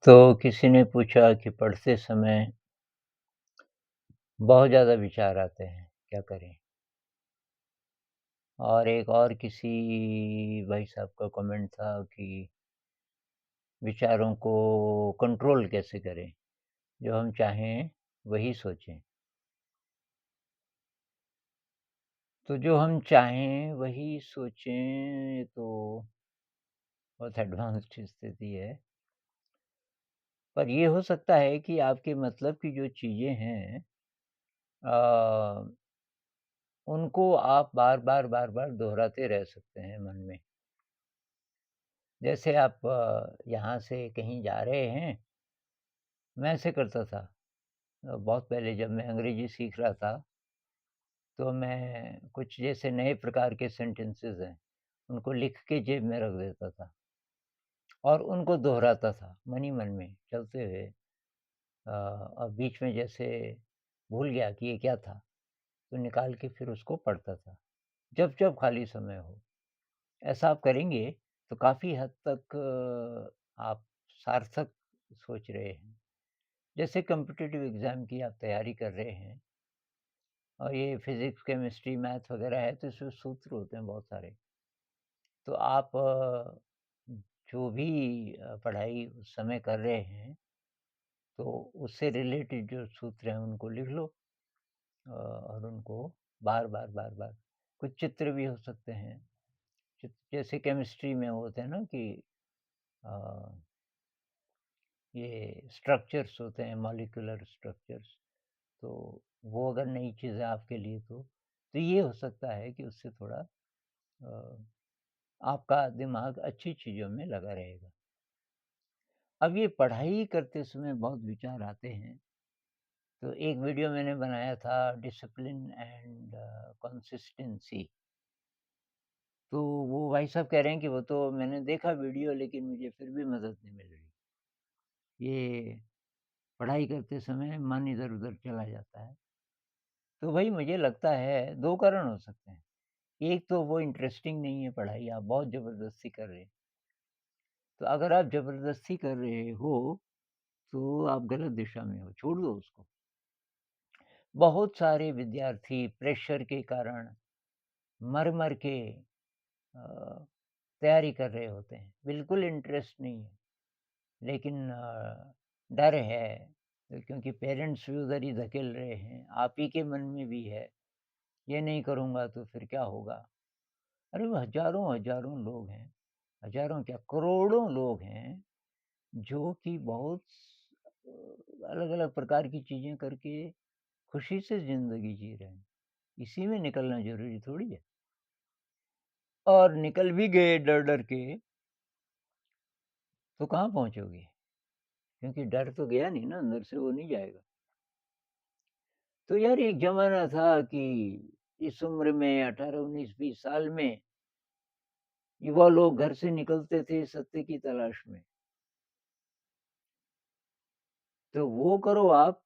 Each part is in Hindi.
तो किसी ने पूछा कि पढ़ते समय बहुत ज़्यादा विचार आते हैं, क्या करें? और एक और किसी भाई साहब का कमेंट था कि विचारों को कंट्रोल कैसे करें? जो हम चाहें वही सोचें। तो जो हम चाहें वही सोचें, ये तो बहुत एडवांस्ड स्थिति है। पर ये हो सकता है कि आपके मतलब की जो चीज़ें हैं अ, उनको आप बार-बार, बार-बार दोहराते रह सकते हैं मन में। जैसे आप यहाँ से कहीं जा रहे हैं, मैं ऐसे करता था बहुत पहले जब मैं अंग्रेज़ी सीख रहा था, तो मैं कुछ जैसे नए प्रकार के सेंटेंसेस हैं, उनको लिख के जेब में रख देता था और उनको दोहराता था मन ही मन में चलते हुए। और बीच में जैसे भूल गया कि ये क्या था, तो निकाल के फिर उसको पढ़ता था, जब-जब खाली समय हो। ऐसा आप करेंगे, तो काफ़ी हद तक आप सार्थक सोच रहे हैं। जैसे कॉम्पिटिटिव एग्ज़ाम की आप तैयारी कर रहे हैं और ये फ़िज़िक्स, केमिस्ट्री, मैथ वग़ैरह है तो इसमें सूत्र होते हैं बहुत सारे। तो आप जो भी पढ़ाई उस समय कर रहे हैं, तो उससे रिलेटेड जो सूत्र हैं उनको लिख लो और उनको बार-बार, बार-बार कुछ चित्र भी हो सकते हैं। जैसे केमिस्ट्री में होते हैं ना कि अ, ये स्ट्रक्चर्स होते हैं मॉलिक्यूलर स्ट्रक्चर्स। तो वो अगर नई चीज़ है आपके लिए तो ये हो सकता है कि उससे थोड़ा आपका दिमाग अच्छी चीज़ों में लगा रहेगा। अब ये पढ़ाई करते समय बहुत विचार आते हैं, तो एक वीडियो मैंने बनाया था डिसिप्लिन एंड कंसिस्टेंसी। तो वो भाई साहब कह रहे हैं कि वो तो मैंने देखा वीडियो लेकिन मुझे फिर भी मदद नहीं मिल रही। ये पढ़ाई करते समय मन इधर-उधर चला जाता है। तो भाई मुझे लगता है 2 कारण हो सकते हैं। एक तो वो इंटरेस्टिंग नहीं है पढ़ाई, आप बहुत ज़बरदस्ती कर रहे हैं। तो अगर आप ज़बरदस्ती कर रहे हो, तो आप गलत दिशा में हो, छोड़ दो उसको। बहुत सारे विद्यार्थी प्रेशर के कारण मर-मर के अ, तैयारी कर रहे होते हैं। बिल्कुल इंटरेस्ट नहीं है, लेकिन डर है क्योंकि पेरेंट्स भी उधर ही धकेल रहे हैं, आप ही के मन में भी है, ये नहीं करूँगा तो फिर क्या होगा? अरे वो हज़ारों-हज़ारों लोग हैं, हज़ारों क्या करोड़ों लोग हैं जो कि बहुत अलग-अलग प्रकार की चीज़ें करके खुशी से ज़िंदगी जी रहे हैं। इसी में निकलना ज़रूरी थोड़ी है। और निकल भी गए डर-डर के, तो कहाँ पहुँचोगे? क्योंकि डर तो गया नहीं ना अंदर से, वो नहीं जाएगा। तो यार एक ज़माना था कि इस उम्र में 18, 19, 20 साल में युवा लोग घर से निकलते थे सत्य की तलाश में। तो वो करो आप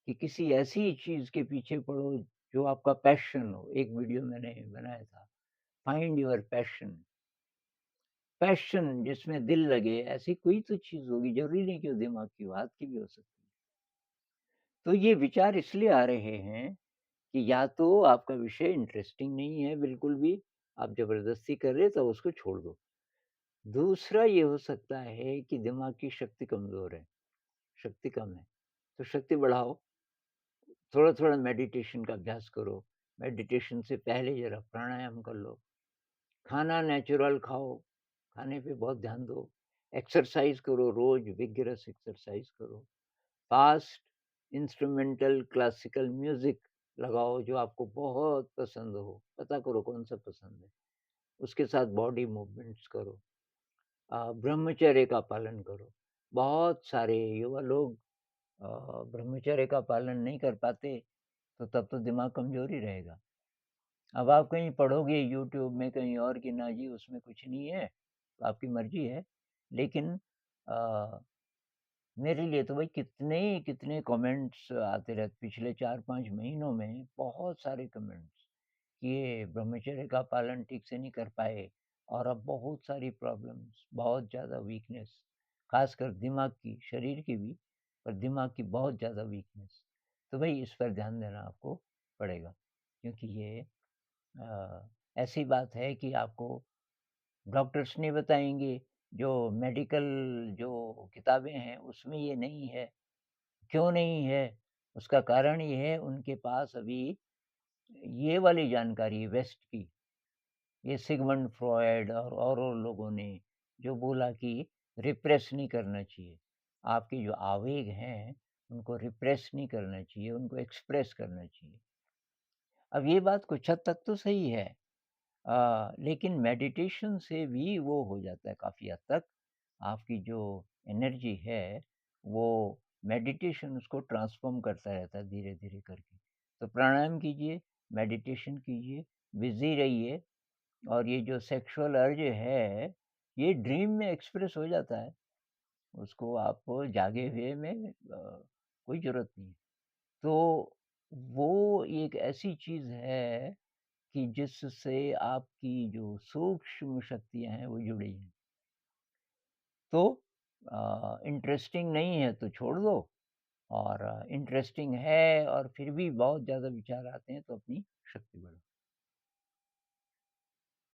कि किसी ऐसी चीज़ के पीछे पड़ो जो आपका पैशन हो। एक वीडियो मैंने बनाया था, फाइंड योर पैशन। पैशन जिसमें दिल लगे, ऐसी कोई तो चीज़ होगी, ज़रूरी नहीं कि वो दिमाग की हो, हाथ की भी हो सकती है। तो ये विचार इसलिए आ रहे हैं कि या तो आपका विषय इंटरेस्टिंग नहीं है बिल्कुल भी, आप ज़बरदस्ती कर रहे हैं तो उसको छोड़ दो। दूसरा ये हो सकता है कि दिमाग की शक्ति कमज़ोर है, शक्ति कम है, तो शक्ति बढ़ाओ। थोड़ा-थोड़ा मेडिटेशन का अभ्यास करो। मेडिटेशन से पहले ज़रा प्राणायाम कर लो। खाना नेचुरल खाओ, खाने पे बहुत ध्यान दो। एक्सरसाइज़ करो, रोज़ विगरस एक्सरसाइज़ करो। फ़ास्ट इंस्ट्रूमेंटल क्लासिकल म्यूज़िक लगाओ जो आपको बहुत पसंद हो। पता करो कौन-सा पसंद है। उसके साथ बॉडी मूवमेंट्स करो। ब्रह्मचर्य का पालन करो। बहुत सारे युवा लोग अ, ब्रह्मचर्य का पालन नहीं कर पाते, तो तब तो दिमाग कमज़ोर ही रहेगा। अब आप कहीं पढ़ोगे यूट्यूब में कहीं और कि ना जी उसमें कुछ नहीं है, तो आपकी मर्ज़ी है। लेकिन अ, मेरे लिए तो भाई कितने कमेंट्स आते रहते पिछले 4-5 महीनों में बहुत सारे कमेंट्स कि ये ब्रह्मचर्य का पालन ठीक से नहीं कर पाए और अब बहुत सारी प्रॉब्लम्स, बहुत ज़्यादा वीकनेस। ख़ासकर दिमाग की, शरीर की भी, पर दिमाग की बहुत ज़्यादा वीकनेस। तो भई इस पर ध्यान देना आपको पड़ेगा, क्योंकि ये ऐसी बात है कि आपको डॉक्टर्स नहीं बताएँगे, जो मेडिकल जो किताबें हैं उसमें ये नहीं है। क्यों नहीं है? उसका कारण ये है उनके पास अभी ये वाली जानकारी है वेस्ट की। ये सिगमंड फ्रॉयड और लोगों ने जो बोला कि रिप्रेस नहीं करना चाहिए। आपके जो आवेग हैं, उनको रिप्रेस नहीं करना चाहिए, उनको एक्सप्रेस करना चाहिए। अब ये बात कुछ हद तक तो सही है। लेकिन मेडिटेशन से भी वो हो जाता है काफ़ी हद तक। आपकी जो एनर्जी है, वो मेडिटेशन उसको ट्रांसफ़ॉर्म करता रहता है धीरे-धीरे करके। तो प्राणायाम कीजिए, मेडिटेशन कीजिए, बिज़ी रहिए और ये जो सेक्सुअल अर्ज है, ये ड्रीम में एक्सप्रेस हो जाता है। उसको आप जागे हुए में कोई ज़रूरत नहीं है। तो वो एक ऐसी चीज़ है कि जिससे आपकी जो सूक्ष्म शक्तियाँ हैं, वो जुड़ी हैं। तो इंटरेस्टिंग नहीं है तो छोड़ दो और इंटरेस्टिंग है और फिर भी बहुत ज़्यादा विचार आते हैं तो अपनी शक्ति बढ़ाओ।